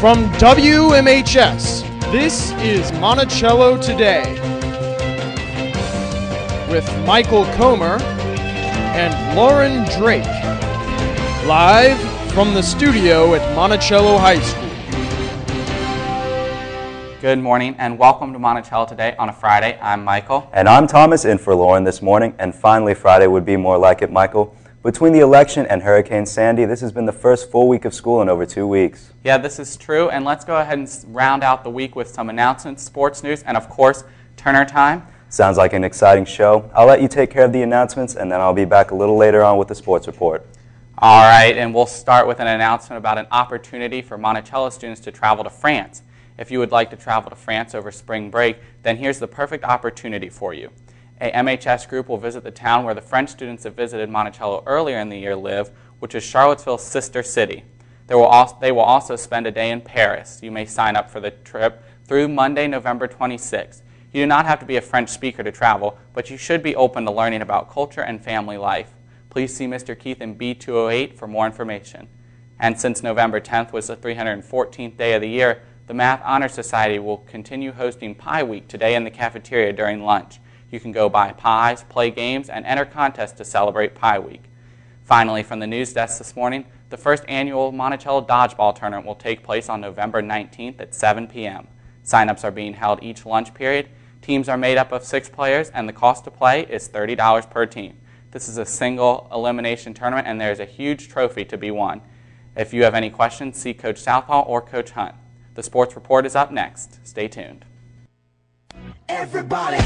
From WMHS, this is Monticello Today with Michael Comer and Lauren Drake, live from the studio at Monticello High School. Good morning and welcome to Monticello Today on a Friday. I'm Michael. And I'm Thomas, in for Lauren this morning. And finally, Friday would be more like it, Michael. Between the election and Hurricane Sandy, this has been the first full week of school in over 2 weeks. Yeah, this is true. And let's go ahead and round out the week with some announcements, sports news, and of course, Turner Time. Sounds like an exciting show. I'll let you take care of the announcements, and then I'll be back a little later on with the sports report. All right, and we'll start with an announcement about an opportunity for Monticello students to travel to France. If you would like to travel to France over spring break, then here's the perfect opportunity for you. A MHS group will visit the town where the French students that visited Monticello earlier in the year live, which is Charlottesville's sister city. They will also spend a day in Paris. You may sign up for the trip through Monday, November 26th. You do not have to be a French speaker to travel, but you should be open to learning about culture and family life. Please see Mr. Keith in B208 for more information. And since November 10th was the 314th day of the year, the Math Honor Society will continue hosting Pie Week today in the cafeteria during lunch. You can go buy pies, play games, and enter contests to celebrate Pie Week. Finally, from the news desk this morning, the first annual Monticello Dodgeball Tournament will take place on November 19th at 7 p.m. Sign-ups are being held each lunch period. Teams are made up of 6 players, and the cost to play is $30 per team. This is a single elimination tournament, and there is a huge trophy to be won. If you have any questions, see Coach Southall or Coach Hunt. The sports report is up next. Stay tuned. Everybody,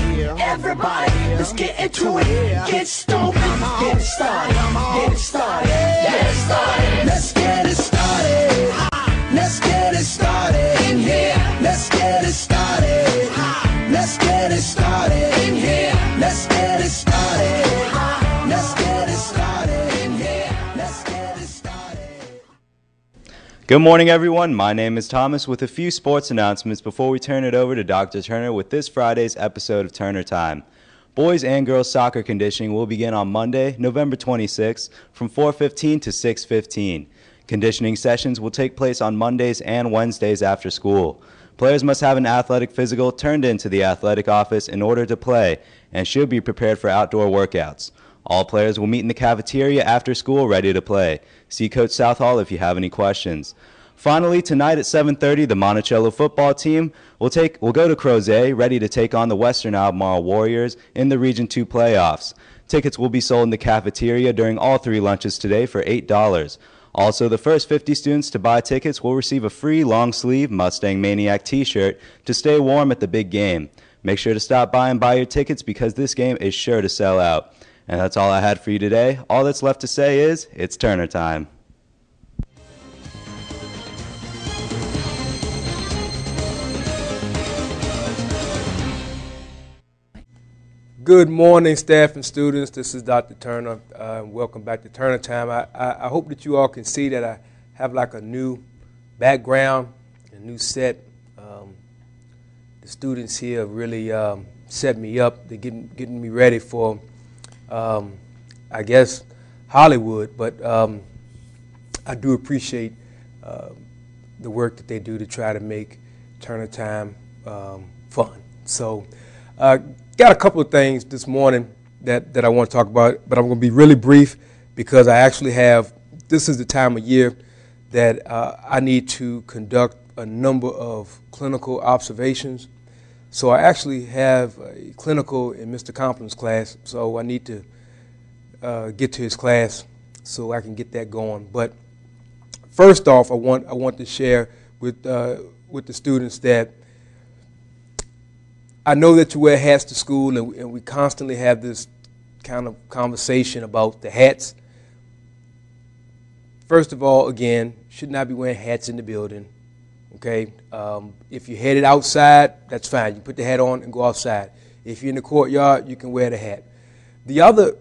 let's get into it. Get stoked, get it started, get it started, get it started. Let's get it started. Let's get it started in here. Let's get it started. Let's get it started in here. Let's get it started. Let's get it started in here. Let's get it started. Good morning, everyone. My name is Thomas with a few sports announcements before we turn it over to Dr. Turner with this Friday's episode of Turner Time. Boys and girls soccer conditioning will begin on Monday, November 26th from 4:15 to 6:15. Conditioning sessions will take place on Mondays and Wednesdays after school. Players must have an athletic physical turned into the athletic office in order to play and should be prepared for outdoor workouts. All players will meet in the cafeteria after school ready to play. See Coach Southall if you have any questions. Finally, tonight at 7:30, the Monticello football team will go to Crozet, ready to take on the Western Albemarle Warriors in the Region 2 playoffs. Tickets will be sold in the cafeteria during all 3 lunches today for $8. Also, the first 50 students to buy tickets will receive a free long-sleeve Mustang Maniac t-shirt to stay warm at the big game. Make sure to stop by and buy your tickets because this game is sure to sell out. And that's all I had for you today. All that's left to say is, it's Turner time. Good morning, staff and students. This is Dr. Turner. Welcome back to Turner Time. I hope that you all can see that I have like a new background, a new set. The students here have really set me up. They're getting me ready for, I guess, Hollywood. But I do appreciate the work that they do to try to make Turner Time fun. So. Got a couple of things this morning that I want to talk about, but I'm going to be really brief because I actually this is the time of year that I need to conduct a number of clinical observations. So I actually have a clinical in Mr. Compton's class, so I need to get to his class so I can get that going. But first off, I want to share with the students that I know that you wear hats to school, and we constantly have this kind of conversation about the hats. First of all, again, should not be wearing hats in the building, okay? If you're headed outside, that's fine. You put the hat on and go outside. If you're in the courtyard, you can wear the hat. The other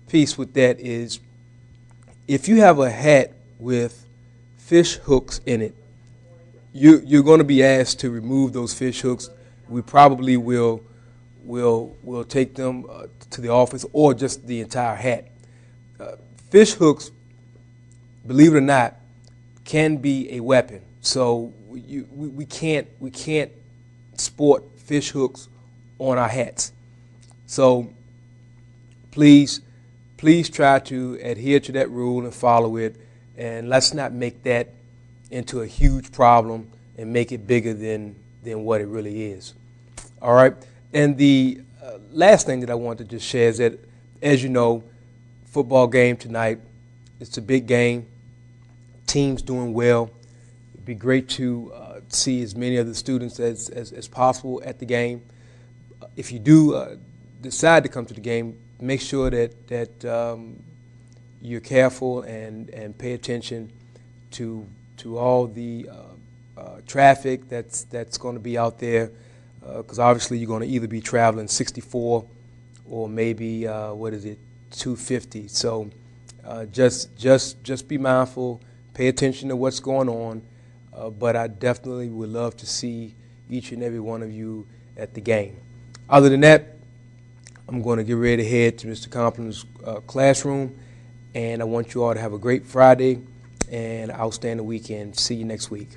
piece with that is if you have a hat with fish hooks in it, you're going to be asked to remove those fish hooks. We probably will take them to the office or just the entire hat. Fish hooks, believe it or not, can be a weapon. So we can't sport fish hooks on our hats. So please try to adhere to that rule and follow it, and let's not make that into a huge problem and make it bigger than what it really is. All right. And the last thing that I want to just share is that, as you know, football game tonight. It's a big game. Team's doing well. It'd be great to see as many of the students as possible at the game. If you do decide to come to the game, make sure that you're careful and pay attention to all the traffic that's going to be out there, because obviously you're going to either be traveling 64 or maybe 250. So just be mindful, pay attention to what's going on. But I definitely would love to see each and every one of you at the game. Other than that, I'm going to get ready to head to Mr. Compton's classroom, and I want you all to have a great Friday and outstanding weekend. See you next week.